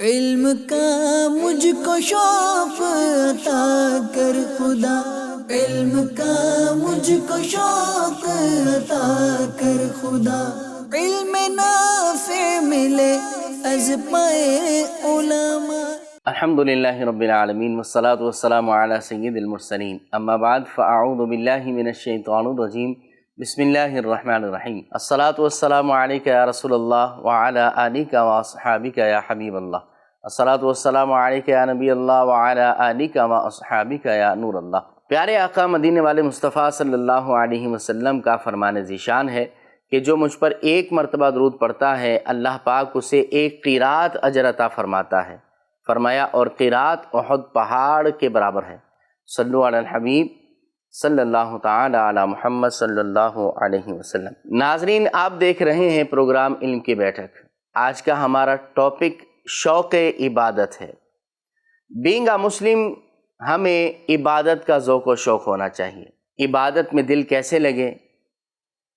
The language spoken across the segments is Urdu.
علم کا مجھ کو شوق عطا کر خدا، علم کا مجھ کو شوق عطا کر خدا، علم نافع ملے از پائے علماء۔ الحمدللہ رب العالمین والصلاة والسلام علی سید المرسلین، اما بعد فاعوذ باللہ من الشیطان الرجیم، بسم اللہ الرحمن الرحیم۔ الصلاة والسلام علیک یا رسول اللہ وعلی آلک واصحابک یا حبیب اللہ، الصلاة والسلام علیک یا نبی اللہ وعلی آلک واصحابک یا نور اللہ۔ پیارے آقا مدینے والے مصطفیٰ صلی اللہ علیہ وسلم کا فرمان ذیشان ہے کہ جو مجھ پر ایک مرتبہ درود پڑھتا ہے اللہ پاک اسے ایک قیرات اجر عطا فرماتا ہے۔ فرمایا اور قیرات احد پہاڑ کے برابر ہے۔ صلو علی الحبیب صلی اللہ تعالی علی محمد صلی اللہ علیہ وسلم۔ ناظرین، آپ دیکھ رہے ہیں پروگرام علم کی بیٹھک۔ آج کا ہمارا ٹاپک شوق عبادت ہے۔ بینگ اے مسلم ہمیں عبادت کا ذوق و شوق ہونا چاہیے۔ عبادت میں دل کیسے لگے،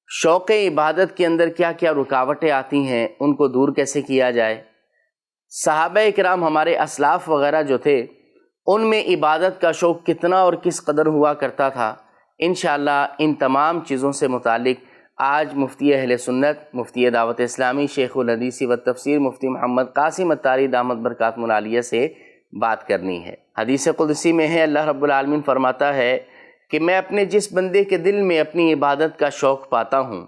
شوق عبادت کے اندر کیا کیا رکاوٹیں آتی ہیں، ان کو دور کیسے کیا جائے۔ صحابہ کرام ہمارے اسلاف وغیرہ جو تھے ان میں عبادت کا شوق کتنا اور کس قدر ہوا کرتا تھا، انشاءاللہ ان تمام چیزوں سے متعلق آج مفتی اہل سنت، مفتی دعوت اسلامی، شیخ الحدیث و تفسیر مفتی محمد قاسم الطاری دامت برکاتہ العالیہ سے بات کرنی ہے۔ حدیث قدسی میں ہے، اللہ رب العالمین فرماتا ہے کہ میں اپنے جس بندے کے دل میں اپنی عبادت کا شوق پاتا ہوں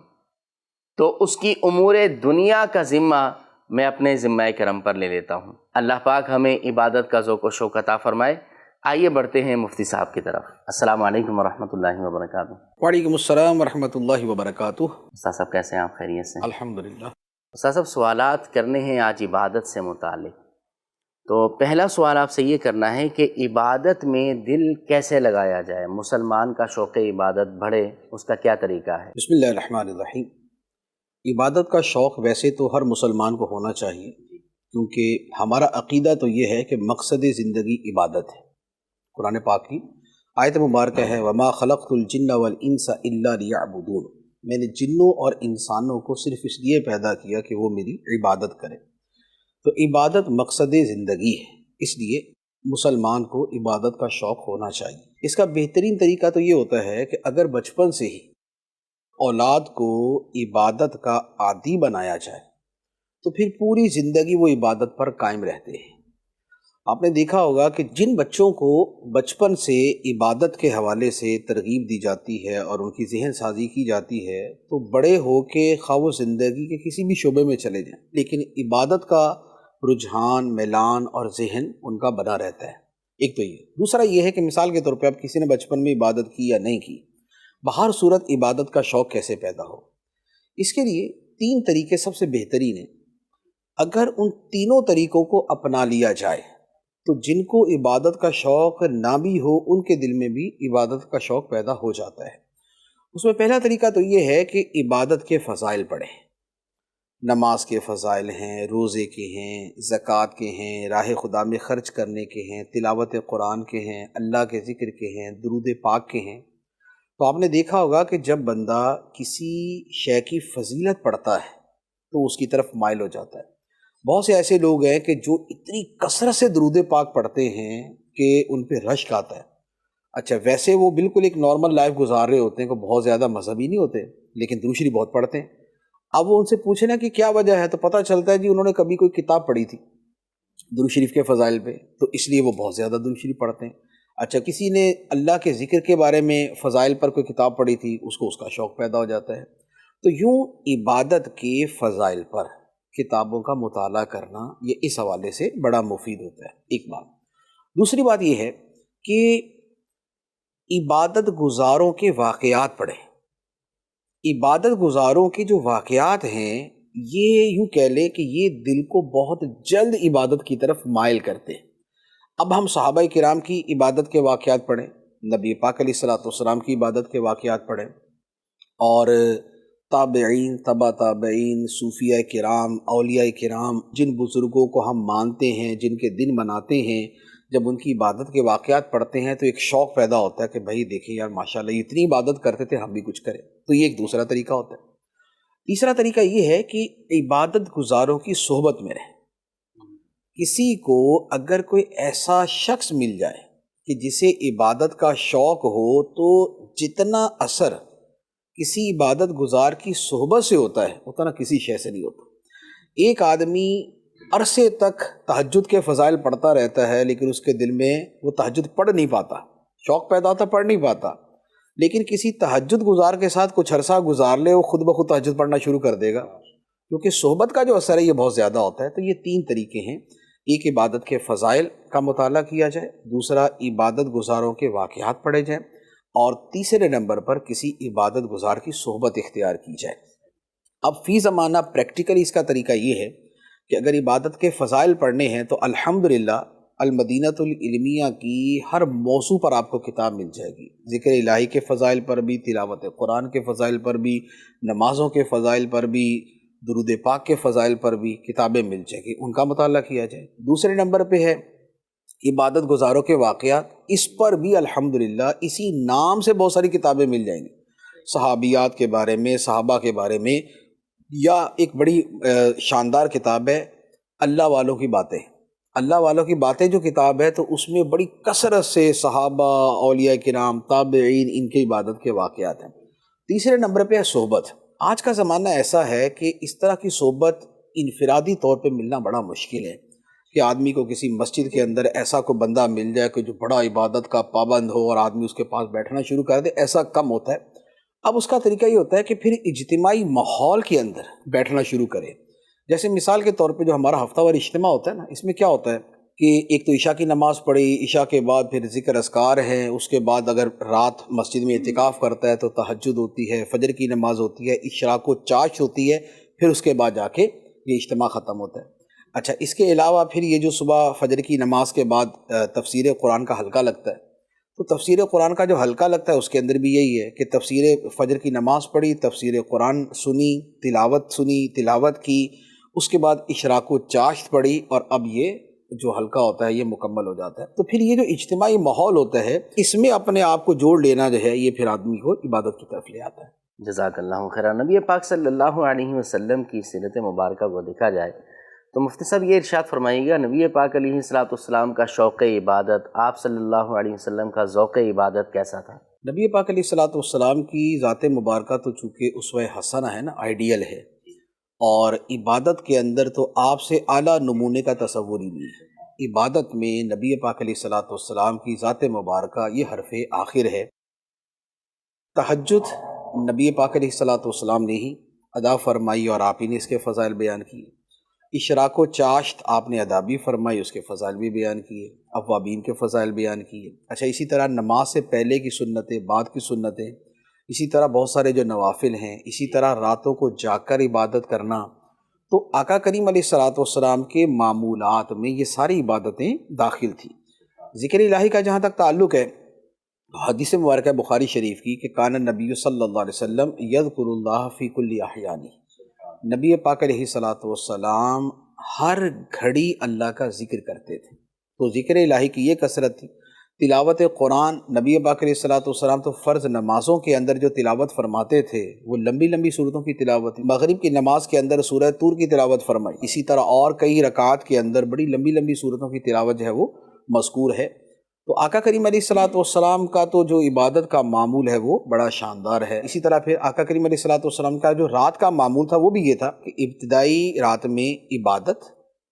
تو اس کی امور دنیا کا ذمہ میں اپنے ذمہ کرم پر لے لیتا ہوں۔ اللہ پاک ہمیں عبادت کا ذوق و شوق عطا فرمائے۔ آئیے بڑھتے ہیں مفتی صاحب کی طرف۔ السلام علیکم ورحمۃ اللہ وبرکاتہ۔ وعلیکم السلام ورحمۃ اللہ وبرکاتہ۔ استاد صاحب کیسے ہیں آپ؟ خیریت سے؟ الحمدللہ۔ استاد صاحب سوالات کرنے ہیں آج عبادت سے متعلق۔ تو پہلا سوال آپ سے یہ کرنا ہے کہ عبادت میں دل کیسے لگایا جائے، مسلمان کا شوق عبادت بڑھے، اس کا کیا طریقہ ہے؟ بسم اللہ الرحمن الرحیم۔ عبادت کا شوق ویسے تو ہر مسلمان کو ہونا چاہیے، کیونکہ ہمارا عقیدہ تو یہ ہے کہ مقصد زندگی عبادت ہے۔ قرآن پاک کی آیت مبارکہ ہے وَمَا خَلَقْتُ الْجِنَّ وَالْإِنسَ إِلَّا لِيَعْبُدُونَ، میں نے جنوں اور انسانوں کو صرف اس لیے پیدا کیا کہ وہ میری عبادت کریں۔ تو عبادت مقصد زندگی ہے، اس لیے مسلمان کو عبادت کا شوق ہونا چاہیے۔ اس کا بہترین طریقہ تو یہ ہوتا ہے کہ اگر بچپن سے ہی اولاد کو عبادت کا عادی بنایا جائے تو پھر پوری زندگی وہ عبادت پر قائم رہتے ہیں۔ آپ نے دیکھا ہوگا کہ جن بچوں کو بچپن سے عبادت کے حوالے سے ترغیب دی جاتی ہے اور ان کی ذہن سازی کی جاتی ہے تو بڑے ہو کے خواہ وہ زندگی کے کسی بھی شعبے میں چلے جائیں لیکن عبادت کا رجحان، میلان اور ذہن ان کا بنا رہتا ہے۔ ایک تو یہ، دوسرا یہ ہے کہ مثال کے طور پہ اب کسی نے بچپن میں عبادت کی یا نہیں کی، بہر صورت عبادت کا شوق کیسے پیدا ہو؟ اس کے لیے 3 طریقے سب سے بہترین ہیں۔ اگر ان تینوں طریقوں کو اپنا لیا جائے تو جن کو عبادت کا شوق نہ بھی ہو ان کے دل میں بھی عبادت کا شوق پیدا ہو جاتا ہے۔ اس میں پہلا طریقہ تو یہ ہے کہ عبادت کے فضائل پڑھیں۔ نماز کے فضائل ہیں، روزے کے ہیں، زکوٰۃ کے ہیں، راہ خدا میں خرچ کرنے کے ہیں، تلاوت قرآن کے ہیں، اللہ کے ذکر کے ہیں، درود پاک کے ہیں۔ تو آپ نے دیکھا ہوگا کہ جب بندہ کسی شے کی فضیلت پڑھتا ہے تو اس کی طرف مائل ہو جاتا ہے۔ بہت سے ایسے لوگ ہیں کہ جو اتنی کثرت سے درود پاک پڑھتے ہیں کہ ان پہ رشک آتا ہے۔ اچھا، ویسے وہ بالکل ایک نارمل لائف گزار رہے ہوتے ہیں، کوئی بہت زیادہ مذہبی نہیں ہوتے لیکن درود شریف بہت پڑھتے ہیں۔ اب وہ ان سے پوچھیں نا کہ کیا وجہ ہے تو پتہ چلتا ہے جی انہوں نے کبھی کوئی کتاب پڑھی تھی درود شریف کے فضائل پہ تو اس لیے وہ بہت زیادہ درود شریف پڑھتے ہیں۔ اچھا، کسی نے اللہ کے ذکر کے بارے میں فضائل پر کوئی کتاب پڑھی تھی، اس کو اس کا شوق پیدا ہو جاتا ہے۔ تو یوں عبادت کے فضائل پر کتابوں کا مطالعہ کرنا یہ اس حوالے سے بڑا مفید ہوتا ہے، ایک بات۔ دوسری بات یہ ہے کہ عبادت گزاروں کے واقعات پڑھیں۔ عبادت گزاروں کے جو واقعات ہیں یہ یوں کہہ لیں کہ یہ دل کو بہت جلد عبادت کی طرف مائل کرتے ہیں۔ اب ہم صحابہ کرام کی عبادت کے واقعات پڑھیں، نبی پاک علیہ الصلوۃ والسلام کی عبادت کے واقعات پڑھیں، اور تابعین، تبع تابعین، صوفیاء کرام، اولیاء کرام، جن بزرگوں کو ہم مانتے ہیں، جن کے دن مناتے ہیں، جب ان کی عبادت کے واقعات پڑھتے ہیں تو ایک شوق پیدا ہوتا ہے کہ بھائی دیکھیں یار ماشاءاللہ یہ اتنی عبادت کرتے تھے، ہم بھی کچھ کریں۔ تو یہ ایک دوسرا طریقہ ہوتا ہے۔ تیسرا طریقہ یہ ہے کہ عبادت گزاروں کی صحبت میں رہیں، کسی کو اگر کوئی ایسا شخص مل جائے کہ جسے عبادت کا شوق ہو تو جتنا اثر کسی عبادت گزار کی صحبت سے ہوتا ہے اتنا کسی شے سے نہیں ہوتا۔ ایک آدمی عرصے تک تہجد کے فضائل پڑھتا رہتا ہے لیکن اس کے دل میں وہ تہجد پڑھ نہیں پاتا، شوق پیدا ہوتا پڑھ نہیں پاتا، لیکن کسی تہجد گزار کے ساتھ کچھ عرصہ گزار لے وہ خود بخود تہجد پڑھنا شروع کر دے گا، کیونکہ صحبت کا جو اثر ہے یہ بہت زیادہ ہوتا ہے۔ تو یہ تین طریقے ہیں، ایک عبادت کے فضائل کا مطالعہ کیا جائے، دوسرا عبادت گزاروں کے واقعات پڑھے جائیں، اور تیسرے نمبر پر کسی عبادت گزار کی صحبت اختیار کی جائے۔ اب فی زمانہ پریکٹیکلی اس کا طریقہ یہ ہے کہ اگر عبادت کے فضائل پڑھنے ہیں تو الحمدللہ المدینۃ العلمیہ کی ہر موضوع پر آپ کو کتاب مل جائے گی، ذکر الہی کے فضائل پر بھی، تلاوت قرآن کے فضائل پر بھی، نمازوں کے فضائل پر بھی، درود پاک کے فضائل پر بھی کتابیں مل جائیں گی، ان کا مطالعہ کیا جائے۔ دوسرے نمبر پہ ہے عبادت گزاروں کے واقعات، اس پر بھی الحمدللہ اسی نام سے بہت ساری کتابیں مل جائیں گی، صحابیات کے بارے میں، صحابہ کے بارے میں، یا ایک بڑی شاندار کتاب ہے اللہ والوں کی باتیں۔ اللہ والوں کی باتیں جو کتاب ہے تو اس میں بڑی کثرت سے صحابہ، اولیاء کرام، تابعین، ان کی عبادت کے واقعات ہیں۔ تیسرے نمبر پہ ہے صحبت۔ آج کا زمانہ ایسا ہے کہ اس طرح کی صحبت انفرادی طور پہ ملنا بڑا مشکل ہے کہ آدمی کو کسی مسجد کے اندر ایسا کوئی بندہ مل جائے کہ جو بڑا عبادت کا پابند ہو اور آدمی اس کے پاس بیٹھنا شروع کر دے، ایسا کم ہوتا ہے۔ اب اس کا طریقہ یہ ہوتا ہے کہ پھر اجتماعی ماحول کے اندر بیٹھنا شروع کرے۔ جیسے مثال کے طور پہ جو ہمارا ہفتہ وار اجتماع ہوتا ہے نا، اس میں کیا ہوتا ہے کہ ایک تو عشاء کی نماز پڑھی، عشاء کے بعد پھر ذکر اذکار ہیں، اس کے بعد اگر رات مسجد میں اعتکاف کرتا ہے تو تہجد ہوتی ہے، فجر کی نماز ہوتی ہے، اشراق و چاشت ہوتی ہے، پھر اس کے بعد جا کے یہ اجتماع ختم ہوتا ہے۔ اچھا، اس کے علاوہ پھر یہ جو صبح فجر کی نماز کے بعد تفسیر قرآن کا حلقہ لگتا ہے، تو تفسیر قرآن کا جو حلقہ لگتا ہے اس کے اندر بھی یہی ہے کہ تفسیر فجر کی نماز پڑھی، تفسیر قرآن سنی، تلاوت کی، اس کے بعد اشراق و چاشت پڑھی، اور اب یہ جو حلقہ ہوتا ہے یہ مکمل ہو جاتا ہے۔ تو پھر یہ جو اجتماعی ماحول ہوتا ہے اس میں اپنے آپ کو جوڑ لینا جو ہے یہ پھر آدمی کو عبادت کی طرف لے آتا ہے۔ جزاک اللہ خیر۔ نبی پاک صلی اللہ علیہ وسلم کی سیرت مبارکہ کو دیکھا جائے تو مفتی صاحب یہ ارشاد فرمائیے گا، نبی پاک علیہ الصلوۃ والسلام کا شوق عبادت، آپ صلی اللہ علیہ وسلم کا ذوق عبادت کیسا تھا؟ نبی پاک علیہ الصلوۃ والسلام کی ذات مبارکہ تو چونکہ اسوہ حسنہ ہے نا، آئیڈیل ہے، اور عبادت کے اندر تو آپ سے اعلیٰ نمونے کا تصور ہی نہیں ہے۔ عبادت میں نبی پاک علیہ الصلوۃ والسلام کی ذات مبارکہ یہ حرف آخر ہے۔ تہجد نبی پاک علیہ الصلوۃ والسلام نے ہی ادا فرمائی اور آپ ہی نے اس کے فضائل بیان کیے۔ اشراق و چاشت آپ نے ادا بھی فرمائی، اس کے فضائل بھی بیان کیے، اوابین کے فضائل بیان کیے۔ اچھا، اسی طرح نماز سے پہلے کی سنتیں، بعد کی سنتیں، اسی طرح بہت سارے جو نوافل ہیں، اسی طرح راتوں کو جاگ کر عبادت کرنا، تو آقا کریم علیہ الصلوۃ والسلام کے معمولات میں یہ ساری عبادتیں داخل تھیں۔ ذکر الہی کا جہاں تک تعلق ہے، حدیث مبارکہ بخاری شریف کی کہ کان النبی صلی اللہ علیہ وسلم یذکر اللہ فی کل احیانہ، نبی پاک علیہ الصلوۃ والسلام ہر گھڑی اللہ کا ذکر کرتے تھے۔ تو ذکر الہی کی یہ کثرت تھی۔ تلاوت قرآن، نبی پاک علیہ الصلوۃ والسلام تو فرض نمازوں کے اندر جو تلاوت فرماتے تھے وہ لمبی لمبی صورتوں کی تلاوت تھی۔ مغرب کی نماز کے اندر سورہ طور کی تلاوت فرمائی، اسی طرح اور کئی رکعات کے اندر بڑی لمبی لمبی صورتوں کی تلاوت جو ہے وہ مذکور ہے۔ تو آقا کریم علیہ الصلوۃ والسلام کا تو جو عبادت کا معمول ہے وہ بڑا شاندار ہے۔ اسی طرح پھر آقا کریم علیہ الصلوۃ والسلام کا جو رات کا معمول تھا وہ بھی یہ تھا کہ ابتدائی رات میں عبادت،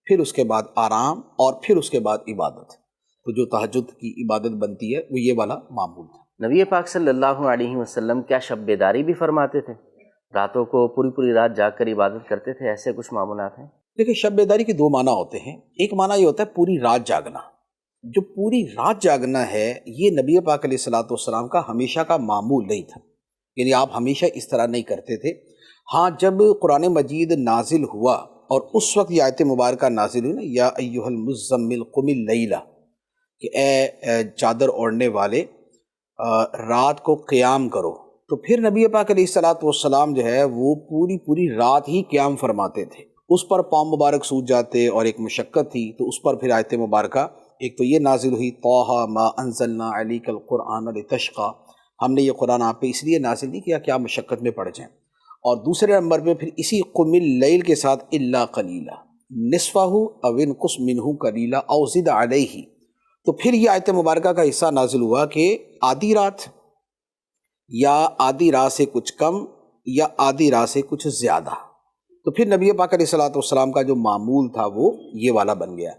پھر اس کے بعد آرام، اور پھر اس کے بعد عبادت۔ تو جو تہجد کی عبادت بنتی ہے وہ یہ والا معمول تھا۔ نبی پاک صلی اللہ علیہ وسلم کیا شب بیداری بھی فرماتے تھے؟ راتوں کو پوری رات جاگ کر عبادت کرتے تھے، ایسے کچھ معمولات ہیں؟ دیکھیں، شب بیداری کے دو معنی ہوتے ہیں۔ ایک معنی یہ ہوتا ہے پوری رات جاگنا۔ جو پوری رات جاگنا ہے یہ نبی پاک علیہ الصلوۃ والسلام کا ہمیشہ کا معمول نہیں تھا، یعنی آپ ہمیشہ اس طرح نہیں کرتے تھے۔ ہاں، جب قرآن مجید نازل ہوا اور اس وقت یہ آیت مبارکہ نازل ہوئی نا، یا ایھا المزمل قم اللیل، کہ اے چادر اوڑھنے والے رات کو قیام کرو، تو پھر نبی پاک علیہ الصلوۃ والسلام جو ہے وہ پوری رات ہی قیام فرماتے تھے۔ اس پر پاؤں مبارک سوج جاتے اور ایک مشقت تھی، تو اس پر پھر آیت مبارکہ ایک تو یہ نازل ہوئی، طٰہٰ ما انزلنا علیک القرآن لتشقیٰ، ہم نے یہ قرآن آپ پہ اس لیے نازل نہیں کیا کہ آپ مشقت میں پڑ جائیں، اور دوسرے نمبر پہ پھر اسی قم اللیل کے ساتھ الا قلیلا، نصفہ او انقص منہ قلیلا او زد علیہ، تو پھر یہ آیت مبارکہ کا حصہ نازل ہوا کہ آدھی رات یا آدھی رات سے کچھ کم یا آدھی رات سے کچھ زیادہ، تو پھر نبی پاک علیہ الصلوۃ والسلام کا جو معمول تھا وہ یہ والا بن گیا۔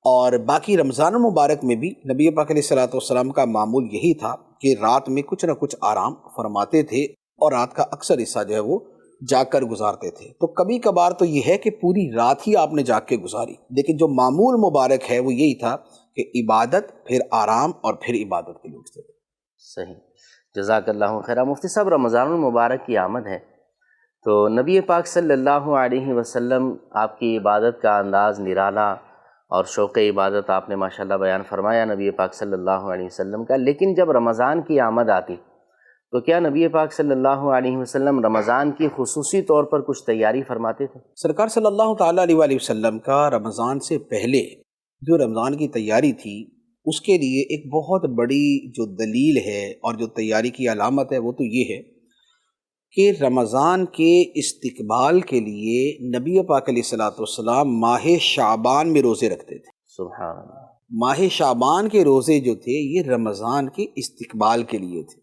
اور باقی رمضان المبارک میں بھی نبی پاک علیہ الصلوۃ والسلام کا معمول یہی تھا کہ رات میں کچھ نہ کچھ آرام فرماتے تھے اور رات کا اکثر حصہ جو ہے وہ جاگ کر گزارتے تھے۔ تو کبھی کبھار تو یہ ہے کہ پوری رات ہی آپ نے جاگ کے گزاری، لیکن جو معمول مبارک ہے وہ یہی تھا کہ عبادت پھر آرام اور پھر عبادت کے لیے اٹھتے تھے۔ صحیح، جزاک اللہ خیرہ۔ مفتی صاحب، رمضان المبارک کی آمد ہے تو نبی پاک صلی اللہ علیہ وسلم آپ کی عبادت کا انداز نرالا اور شوق عبادت آپ نے ماشاءاللہ بیان فرمایا نبی پاک صلی اللہ علیہ وسلم کا، لیکن جب رمضان کی آمد آتی تو کیا نبی پاک صلی اللہ علیہ وسلم رمضان کی خصوصی طور پر کچھ تیاری فرماتے تھے؟ سرکار صلی اللہ تعالیٰ علیہ وآلہ وسلم کا رمضان سے پہلے جو رمضان کی تیاری تھی اس کے لیے ایک بہت بڑی جو دلیل ہے اور جو تیاری کی علامت ہے وہ تو یہ ہے کہ رمضان کے استقبال کے لیے نبی پاک علیہ الصلوۃ والسلام ماہ شعبان میں روزے رکھتے تھے۔ سبحان اللہ۔ ماہ شعبان کے روزے جو تھے یہ رمضان کے استقبال کے لیے تھے،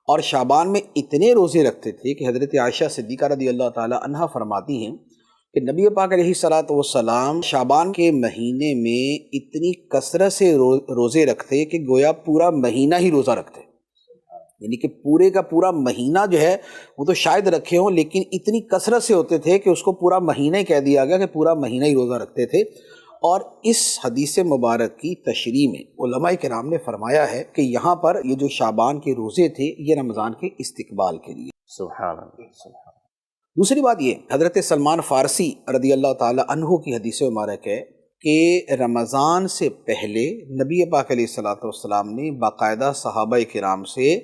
اور شعبان میں اتنے روزے رکھتے تھے کہ حضرت عائشہ صدیقہ رضی اللہ تعالی عنہا فرماتی ہیں کہ نبی پاک علیہ الصلوۃ والسلام شعبان کے مہینے میں اتنی کثرت سے روزے رکھتے کہ گویا پورا مہینہ ہی روزہ رکھتے، یعنی کہ پورے کا پورا مہینہ جو ہے وہ تو شاید رکھے ہوں لیکن اتنی کثرت سے ہوتے تھے کہ اس کو پورا مہینہ ہی کہہ دیا گیا کہ پورا مہینہ ہی روزہ رکھتے تھے۔ اور اس حدیث مبارک کی تشریح میں علماء کرام نے فرمایا ہے کہ یہاں پر یہ جو شعبان کے روزے تھے یہ رمضان کے استقبال کے لیے۔ سبحان اللہ، سبحان اللہ۔ دوسری بات یہ حضرت سلمان فارسی رضی اللہ تعالی عنہ کی حدیث مبارک ہے کہ رمضان سے پہلے نبی پاک علیہ الصلوۃ والسلام نے باقاعدہ صحابہ کرام سے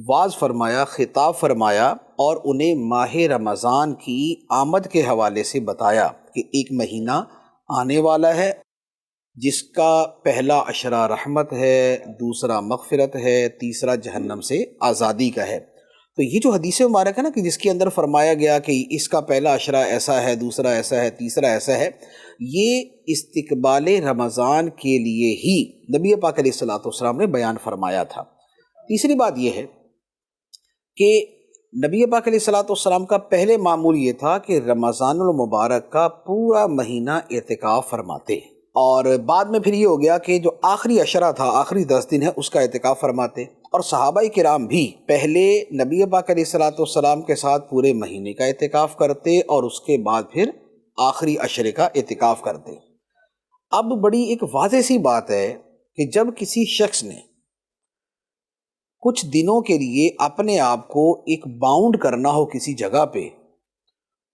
واعظ فرمایا، خطاب فرمایا اور انہیں ماہ رمضان کی آمد کے حوالے سے بتایا کہ ایک مہینہ آنے والا ہے جس کا پہلا عشرہ رحمت ہے، دوسرا مغفرت ہے، تیسرا جہنم سے آزادی کا ہے۔ تو یہ جو حدیث مبارک ہے نا کہ جس کے اندر فرمایا گیا کہ اس کا پہلا عشرہ ایسا ہے، دوسرا ایسا ہے، تیسرا ایسا ہے، یہ استقبال رمضان کے لیے ہی نبی پاک علیہ الصلوۃ والسلام نے بیان فرمایا تھا۔ تیسری بات یہ ہے کہ نبی پاک علیہ الصلوۃ والسلام کا پہلے معمول یہ تھا کہ رمضان المبارک کا پورا مہینہ اعتکاف فرماتے، اور بعد میں پھر یہ ہو گیا کہ جو آخری عشرہ تھا، آخری 10 دن ہے، اس کا اعتکاف فرماتے، اور صحابہ کرام بھی پہلے نبی پاک علیہ الصلوۃ والسلام کے ساتھ پورے مہینے کا اعتکاف کرتے اور اس کے بعد پھر آخری عشرے کا اعتکاف کرتے۔ اب بڑی ایک واضح سی بات ہے کہ جب کسی شخص نے کچھ دنوں کے لیے اپنے آپ کو ایک باؤنڈ کرنا ہو کسی جگہ پہ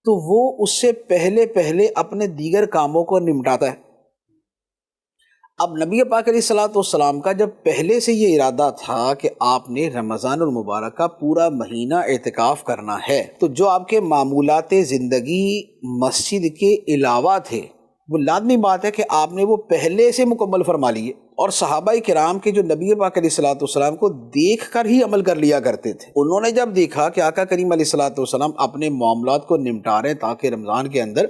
تو وہ اس سے پہلے اپنے دیگر کاموں کو نمٹاتا ہے۔ اب نبی پاک علیہ الصلوۃ والسلام کا جب پہلے سے یہ ارادہ تھا کہ آپ نے رمضان المبارک کا پورا مہینہ اعتکاف کرنا ہے، تو جو آپ کے معمولات زندگی مسجد کے علاوہ تھے وہ لازمی بات ہے کہ آپ نے وہ پہلے سے مکمل فرما لیے، اور صحابہ کرام کے جو نبی پاک علیہ الصلوۃ والسلام کو دیکھ کر ہی عمل کر لیا کرتے تھے، انہوں نے جب دیکھا کہ آقا کریم علیہ الصلوۃ والسلام اپنے معاملات کو نمٹا رہے ہیں تاکہ رمضان کے اندر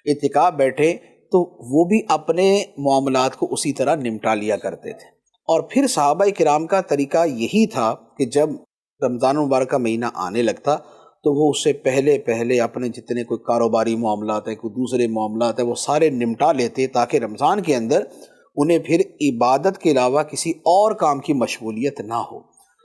اعتکاف بیٹھے، تو وہ بھی اپنے معاملات کو اسی طرح نمٹا لیا کرتے تھے۔ اور پھر صحابہ کرام کا طریقہ یہی تھا کہ جب رمضان المبارک کا مہینہ آنے لگتا تو وہ اس سے پہلے اپنے جتنے کوئی کاروباری معاملات ہیں، کوئی دوسرے معاملات ہیں، وہ سارے نمٹا لیتے تاکہ رمضان کے اندر انہیں پھر عبادت کے علاوہ کسی اور کام کی مشغولیت نہ ہو۔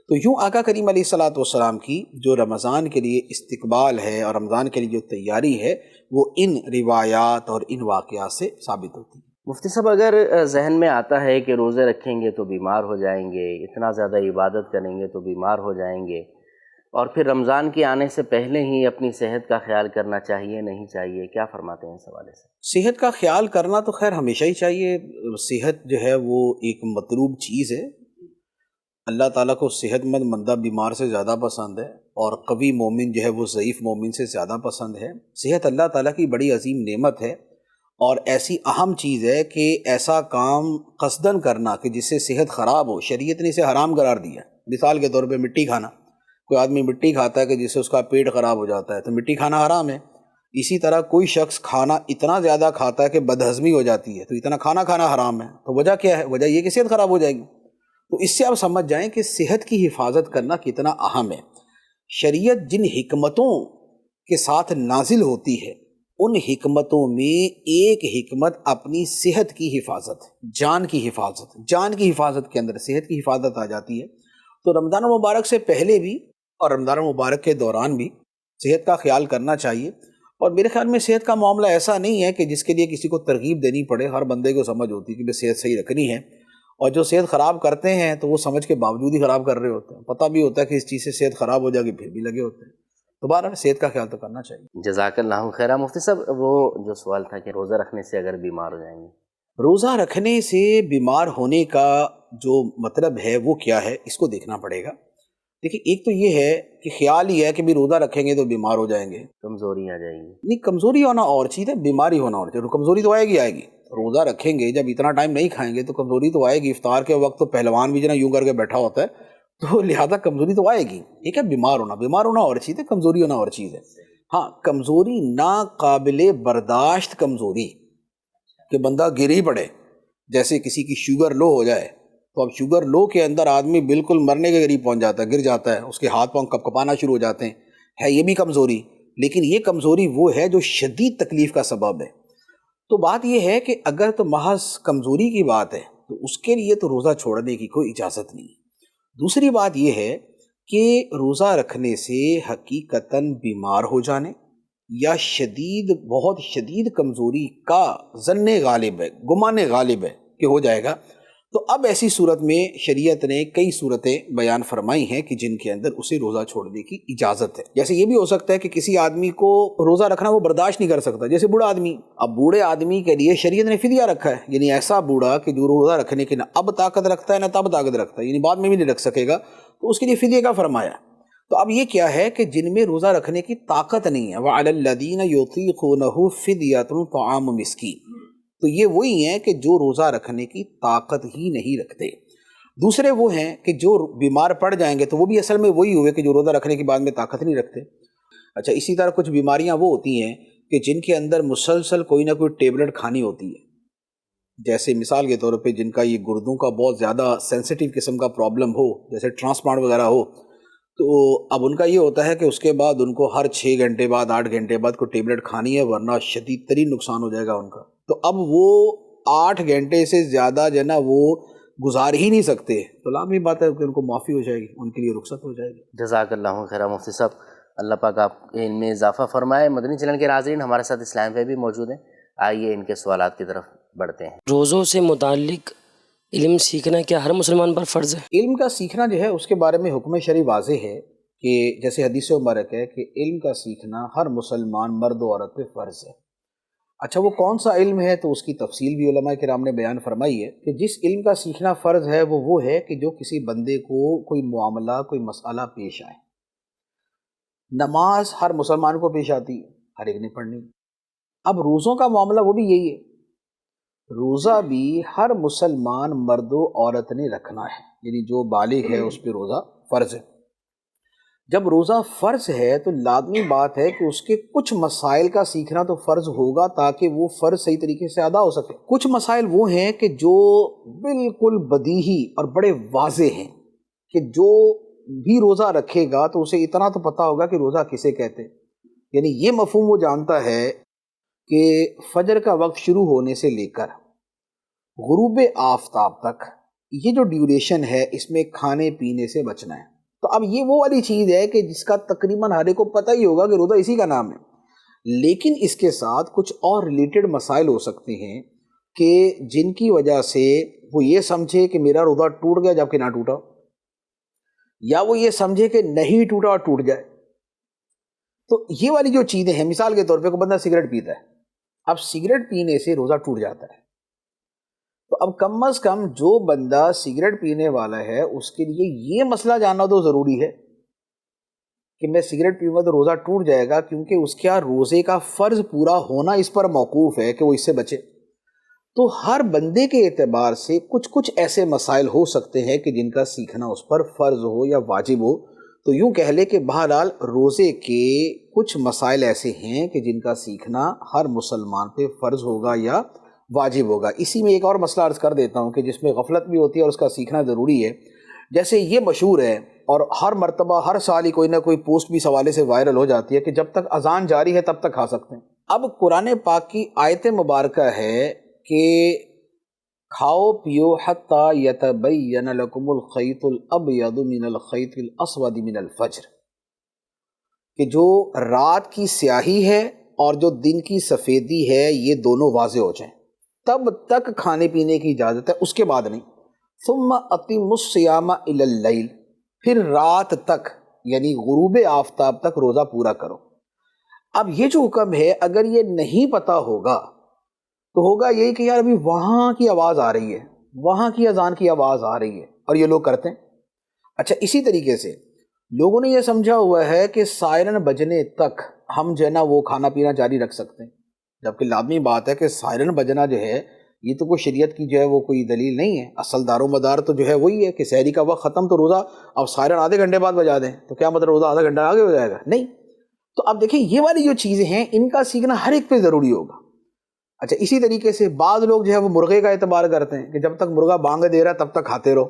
تو یوں آقا کریم علیہ الصلوۃ والسلام کی جو رمضان کے لیے استقبال ہے اور رمضان کے لیے جو تیاری ہے وہ ان روایات اور ان واقعات سے ثابت ہوتی ہے۔ مفتی صاحب، اگر ذہن میں آتا ہے کہ روزے رکھیں گے تو بیمار ہو جائیں گے، اتنا زیادہ عبادت کریں گے تو بیمار ہو جائیں گے، اور پھر رمضان کے آنے سے پہلے ہی اپنی صحت کا خیال کرنا چاہیے نہیں چاہیے، کیا فرماتے ہیں اس حوالے سے؟ صحت کا خیال کرنا تو خیر ہمیشہ ہی چاہیے، صحت جو ہے وہ ایک مطلوب چیز ہے۔ اللہ تعالیٰ کو صحت مند بندہ بیمار سے زیادہ پسند ہے، اور قوی مومن جو ہے وہ ضعیف مومن سے زیادہ پسند ہے۔ صحت اللہ تعالیٰ کی بڑی عظیم نعمت ہے، اور ایسی اہم چیز ہے کہ ایسا کام قصداً کرنا کہ جس سے صحت خراب ہو، شریعت نے اسے حرام قرار دیا۔ مثال کے طور پہ مٹی کھانا، کوئی آدمی مٹی کھاتا ہے کہ جس سے اس کا پیٹ خراب ہو جاتا ہے تو مٹی کھانا حرام ہے۔ اسی طرح کوئی شخص کھانا اتنا زیادہ کھاتا ہے کہ بدہضمی ہو جاتی ہے، تو اتنا کھانا کھانا حرام ہے، تو وجہ کیا ہے؟ وجہ یہ کہ صحت خراب ہو جائے گی۔ تو اس سے آپ سمجھ جائیں کہ صحت کی حفاظت کرنا کتنا اہم ہے۔ شریعت جن حکمتوں کے ساتھ نازل ہوتی ہے، ان حکمتوں میں ایک حکمت اپنی صحت کی حفاظت، جان کی حفاظت، جان کی حفاظت کے اندر صحت کی حفاظت آ جاتی ہے۔ تو رمضان المبارک سے پہلے بھی اور رمضان المبارک کے دوران بھی صحت کا خیال کرنا چاہیے۔ اور میرے خیال میں صحت کا معاملہ ایسا نہیں ہے کہ جس کے لیے کسی کو ترغیب دینی پڑے، ہر بندے کو سمجھ ہوتی ہے کہ صحت صحیح رکھنی ہے، اور جو صحت خراب کرتے ہیں تو وہ سمجھ کے باوجود ہی خراب کر رہے ہوتے ہیں، پتہ بھی ہوتا ہے کہ اس چیز سے صحت خراب ہو جائے گی، پھر بھی لگے ہوتے ہیں۔ دوبارہ صحت کا خیال تو کرنا چاہیے۔ جزاک اللہ خیرہ۔ مفتی صاحب، وہ جو سوال تھا کہ روزہ رکھنے سے اگر بیمار ہو جائیں گے، روزہ رکھنے سے بیمار ہونے کا جو مطلب ہے وہ کیا ہے، اس کو دیکھنا پڑے گا۔ دیکھیں، ایک تو یہ ہے کہ خیال ہی ہے کہ بھی روزہ رکھیں گے تو بیمار ہو جائیں گے، کمزوری آ جائے گی۔ نہیں، کمزوری ہونا اور چیز ہے، بیماری ہونا اور چیز ہے۔ کمزوری تو آئے گی آئے گی، روزہ رکھیں گے جب اتنا ٹائم نہیں کھائیں گے تو کمزوری تو آئے گی۔ افطار کے وقت تو پہلوان بھی جو نا یوں کر کے بیٹھا ہوتا ہے، تو لہذا کمزوری تو آئے گی۔ ٹھیک ہے، بیمار ہونا اور چیز ہے، کمزوری ہونا اور چیز ہے۔ ہاں، کمزوری ناقابل برداشت کمزوری کہ بندہ گر ہی پڑے، جیسے کسی کی شوگر لو ہو جائے، تو اب شوگر لو کے اندر آدمی بالکل مرنے کے قریب پہنچ جاتا ہے، گر جاتا ہے، اس کے ہاتھ پاؤں کپکپانا شروع ہو جاتے ہیں، ہے یہ بھی کمزوری۔ لیکن یہ کمزوری وہ ہے جو شدید تکلیف کا سبب ہے۔ تو بات یہ ہے کہ اگر تو محض کمزوری کی بات ہے تو اس کے لیے تو روزہ چھوڑنے کی کوئی اجازت نہیں۔ دوسری بات یہ ہے کہ روزہ رکھنے سے حقیقتاً بیمار ہو جانے یا بہت شدید کمزوری کا ظن غالب ہے، گمان غالب ہے کہ ہو جائے گا، تو اب ایسی صورت میں شریعت نے کئی صورتیں بیان فرمائی ہیں کہ جن کے اندر اسے روزہ چھوڑنے کی اجازت ہے۔ جیسے یہ بھی ہو سکتا ہے کہ کسی آدمی کو روزہ رکھنا وہ برداشت نہیں کر سکتا، جیسے بوڑھا آدمی۔ اب بوڑھے آدمی کے لیے شریعت نے فدیہ رکھا ہے، یعنی ایسا بوڑھا کہ جو روزہ رکھنے کی نہ اب طاقت رکھتا ہے نہ تب طاقت رکھتا ہے، یعنی بعد میں بھی نہیں رکھ سکے گا، تو اس کے لیے فدیہ کا فرمایا۔ تو اب یہ کیا ہے کہ جن میں روزہ رکھنے کی طاقت نہیں ہے، وَعَلَى الَّذِينَ يُطِيقُونَهُ فِدْيَةٌ طَعَامُ مِسْكِينٍ، تو یہ وہی ہیں کہ جو روزہ رکھنے کی طاقت ہی نہیں رکھتے۔ دوسرے وہ ہیں کہ جو بیمار پڑ جائیں گے، تو وہ بھی اصل میں وہی ہوئے کہ جو روزہ رکھنے کے بعد میں طاقت نہیں رکھتے۔ اچھا، اسی طرح کچھ بیماریاں وہ ہوتی ہیں کہ جن کے اندر مسلسل کوئی نہ کوئی ٹیبلٹ کھانی ہوتی ہے، جیسے مثال کے طور پہ جن کا یہ گردوں کا بہت زیادہ سینسیٹیو قسم کا پرابلم ہو، جیسے ٹرانسپلانٹ وغیرہ ہو، تو اب ان کا یہ ہوتا ہے کہ اس کے بعد ان کو ہر 6 گھنٹے بعد 8 گھنٹے بعد کوئی ٹیبلٹ کھانی ہے، ورنہ شدید ترین نقصان ہو جائے گا ان کا۔ تو اب وہ 8 گھنٹے سے زیادہ جو ہے نا وہ گزار ہی نہیں سکتے، تو لازمی بات ہے کہ ان کو معافی ہو جائے گی، ان کے لیے رخصت ہو جائے گی۔ جزاک اللہ خیرہ مفتی صاحب، اللہ پاک آپ کے علم میں اضافہ فرمائے۔ مدنی چینل کے ناظرین ہمارے ساتھ اسلام پہ بھی موجود ہیں، آئیے ان کے سوالات کی طرف بڑھتے ہیں۔ روزوں سے متعلق علم سیکھنا کیا ہر مسلمان پر فرض ہے؟ علم کا سیکھنا جو ہے اس کے بارے میں حکم شرعی واضح ہے کہ جیسے حدیث مبارک ہے کہ علم کا سیکھنا ہر مسلمان مرد و عورت پہ فرض ہے۔ اچھا، وہ کون سا علم ہے تو اس کی تفصیل بھی علماء کرام نے بیان فرمائی ہے کہ جس علم کا سیکھنا فرض ہے وہ ہے کہ جو کسی بندے کو کوئی معاملہ، کوئی مسئلہ پیش آئے۔ نماز ہر مسلمان کو پیش آتی ہے، ہر ایک نے پڑھنی۔ اب روزوں کا معاملہ وہ بھی یہی ہے، روزہ بھی ہر مسلمان مرد و عورت نے رکھنا ہے، یعنی جو بالغ ہے اس پہ روزہ فرض ہے۔ جب روزہ فرض ہے تو لازمی بات ہے کہ اس کے کچھ مسائل کا سیکھنا تو فرض ہوگا تاکہ وہ فرض صحیح طریقے سے ادا ہو سکے۔ کچھ مسائل وہ ہیں کہ جو بالکل بدیہی اور بڑے واضح ہیں کہ جو بھی روزہ رکھے گا تو اسے اتنا تو پتہ ہوگا کہ روزہ کسے کہتے ہیں، یعنی یہ مفہوم وہ جانتا ہے کہ فجر کا وقت شروع ہونے سے لے کر غروب آفتاب تک یہ جو ڈیوریشن ہے اس میں کھانے پینے سے بچنا ہے۔ تو اب یہ وہ والی چیز ہے کہ جس کا تقریباً ہر ایک کو پتہ ہی ہوگا کہ روزہ اسی کا نام ہے، لیکن اس کے ساتھ کچھ اور ریلیٹڈ مسائل ہو سکتے ہیں کہ جن کی وجہ سے وہ یہ سمجھے کہ میرا روزہ ٹوٹ گیا جبکہ نہ ٹوٹا، یا وہ یہ سمجھے کہ نہیں ٹوٹا اور ٹوٹ جائے۔ تو یہ والی جو چیزیں ہیں، مثال کے طور پہ کوئی بندہ سگریٹ پیتا ہے، اب سگریٹ پینے سے روزہ ٹوٹ جاتا ہے، تو اب کم از کم جو بندہ سگریٹ پینے والا ہے اس کے لیے یہ مسئلہ جاننا تو ضروری ہے کہ میں سگریٹ پیوں گا تو روزہ ٹوٹ جائے گا، کیونکہ اس کا روزے کا فرض پورا ہونا اس پر موقوف ہے کہ وہ اس سے بچے۔ تو ہر بندے کے اعتبار سے کچھ ایسے مسائل ہو سکتے ہیں کہ جن کا سیکھنا اس پر فرض ہو یا واجب ہو، تو یوں کہہ لے کہ بہرحال روزے کے کچھ مسائل ایسے ہیں کہ جن کا سیکھنا ہر مسلمان پہ فرض ہوگا یا واجب ہوگا۔ اسی میں ایک اور مسئلہ عرض کر دیتا ہوں کہ جس میں غفلت بھی ہوتی ہے اور اس کا سیکھنا ضروری ہے۔ جیسے یہ مشہور ہے اور ہر مرتبہ ہر سال ہی کوئی نہ کوئی پوسٹ بھی اس حوالے سے وائرل ہو جاتی ہے کہ جب تک اذان جاری ہے تب تک کھا سکتے ہیں۔ اب قرآن پاک کی آیت مبارکہ ہے کہ کھاؤ پیو حتی یتبین لکم الخیط الابیض من الخیط الاسود من الفجر، کہ جو رات کی سیاہی ہے اور جو دن کی سفیدی ہے یہ دونوں واضح ہو جائیں تب تک کھانے پینے کی اجازت ہے، اس کے بعد نہیں۔ ثم اتموا الصیام الی اللیل، پھر رات تک یعنی غروب آفتاب تک روزہ پورا کرو۔ اب یہ جو حکم ہے اگر یہ نہیں پتہ ہوگا تو ہوگا یہی کہ یار ابھی وہاں کی آواز آ رہی ہے، وہاں کی اذان کی آواز آ رہی ہے اور یہ لوگ کرتے ہیں۔ اچھا اسی طریقے سے لوگوں نے یہ سمجھا ہوا ہے کہ سائرن بجنے تک ہم جو ہے نا وہ کھانا پینا جاری رکھ سکتے ہیں، جبکہ لازمی بات ہے کہ سائرن بجنا جو ہے یہ تو کوئی شریعت کی جو ہے وہ کوئی دلیل نہیں ہے۔ اصل دار و مدار تو جو ہے وہی ہے کہ سحری کا وقت ختم تو روزہ، اب سائرن آدھے گھنٹے بعد بجا دیں تو کیا مطلب روزہ آدھا گھنٹہ آگے ہو جائے گا؟ نہیں۔ تو اب دیکھیں یہ والی جو چیزیں ہیں ان کا سیکھنا ہر ایک پہ ضروری ہوگا۔ اچھا اسی طریقے سے بعض لوگ جو ہے وہ مرغے کا اعتبار کرتے ہیں کہ جب تک مرغا بانگ دے رہا ہے تب تک کھاتے رہو،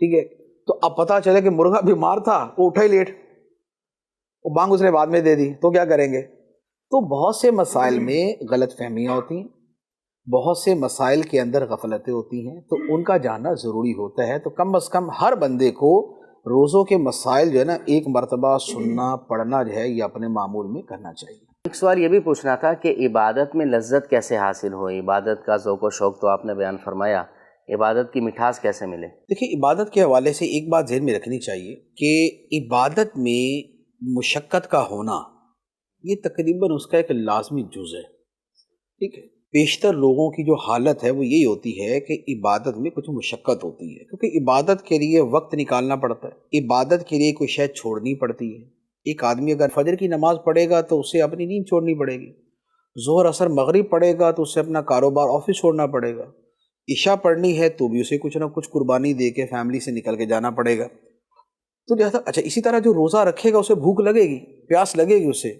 ٹھیک ہے۔ تو اب پتہ چلے کہ مرغا بیمار تھا، وہ اٹھا ہی لیٹ، وہ بانگ اس نے بعد میں دے دی، تو کیا کریں گے؟ تو بہت سے مسائل میں غلط فہمیاں ہوتی ہیں، بہت سے مسائل کے اندر غفلتیں ہوتی ہیں، تو ان کا جاننا ضروری ہوتا ہے۔ تو کم از کم ہر بندے کو روزوں کے مسائل جو ہے نا ایک مرتبہ سننا پڑھنا جو ہے یہ اپنے معمول میں کرنا چاہیے۔ ایک سوال یہ بھی پوچھنا تھا کہ عبادت میں لذت کیسے حاصل ہو؟ عبادت کا ذوق و شوق تو آپ نے بیان فرمایا، عبادت کی مٹھاس کیسے ملے؟ دیکھیے عبادت کے حوالے سے ایک بات ذہن میں رکھنی چاہیے کہ عبادت میں مشقت کا ہونا یہ تقریباً اس کا ایک لازمی جز ہے، ٹھیک ہے۔ بیشتر لوگوں کی جو حالت ہے وہ یہی ہوتی ہے کہ عبادت میں کچھ مشقت ہوتی ہے، کیونکہ عبادت کے لیے وقت نکالنا پڑتا ہے، عبادت کے لیے کوئی شے چھوڑنی پڑتی ہے۔ ایک آدمی اگر فجر کی نماز پڑھے گا تو اسے اپنی نیند چھوڑنی پڑے گی، ظہر عصر مغرب پڑھے گا تو اسے اپنا کاروبار آفس چھوڑنا پڑے گا، عشاء پڑھنی ہے تو بھی اسے کچھ نہ کچھ قربانی دے کے فیملی سے نکل کے جانا پڑے گا۔ تو لہٰذا اچھا اسی طرح جو روزہ رکھے گا اسے بھوک لگے گی، پیاس لگے گی اسے،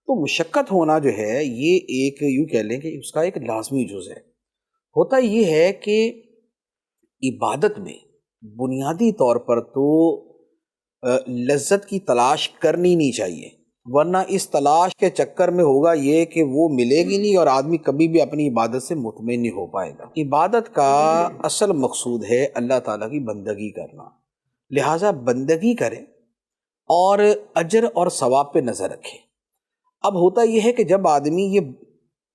تو مشقت ہونا جو ہے یہ ایک یوں کہہ لیں کہ اس کا ایک لازمی جز ہے۔ ہوتا یہ ہے کہ عبادت میں بنیادی طور پر تو لذت کی تلاش کرنی نہیں چاہیے، ورنہ اس تلاش کے چکر میں ہوگا یہ کہ وہ ملے گی نہیں اور آدمی کبھی بھی اپنی عبادت سے مطمئن نہیں ہو پائے گا۔ عبادت کا اصل مقصود ہے اللہ تعالیٰ کی بندگی کرنا، لہٰذا بندگی کریں اور اجر اور ثواب پہ نظر رکھیں۔ اب ہوتا یہ ہے کہ جب آدمی یہ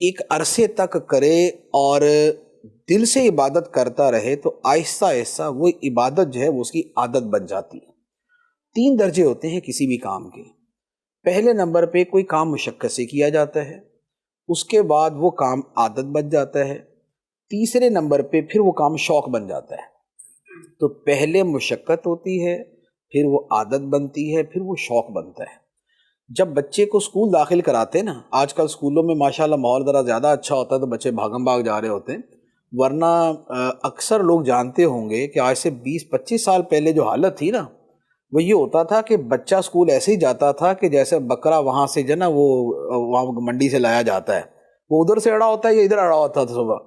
ایک عرصے تک کرے اور دل سے عبادت کرتا رہے تو آہستہ آہستہ وہ عبادت جو ہے وہ اس کی عادت بن جاتی ہے۔ 3 درجے ہوتے ہیں کسی بھی کام کے۔ پہلے نمبر پہ کوئی کام مشقت سے کیا جاتا ہے، اس کے بعد وہ کام عادت بن جاتا ہے، تیسرے نمبر پہ پھر وہ کام شوق بن جاتا ہے۔ تو پہلے مشقت ہوتی ہے، پھر وہ عادت بنتی ہے، پھر وہ شوق بنتا ہے۔ جب بچے کو اسکول داخل کراتے ہیں نا، آج کل اسکولوں میں ماشاءاللہ ماحول ذرا زیادہ اچھا ہوتا ہے تو بچے بھاگم بھاگ جا رہے ہوتے ہیں، ورنہ اکثر لوگ جانتے ہوں گے کہ آج سے 20-25 سال پہلے جو حالت تھی نا وہ یہ ہوتا تھا کہ بچہ اسکول ایسے ہی جاتا تھا کہ جیسے بکرا وہاں سے جو نا وہ وہاں منڈی سے لایا جاتا ہے، وہ ادھر سے اڑا ہوتا ہے یا ادھر اڑا ہوتا تھا صبح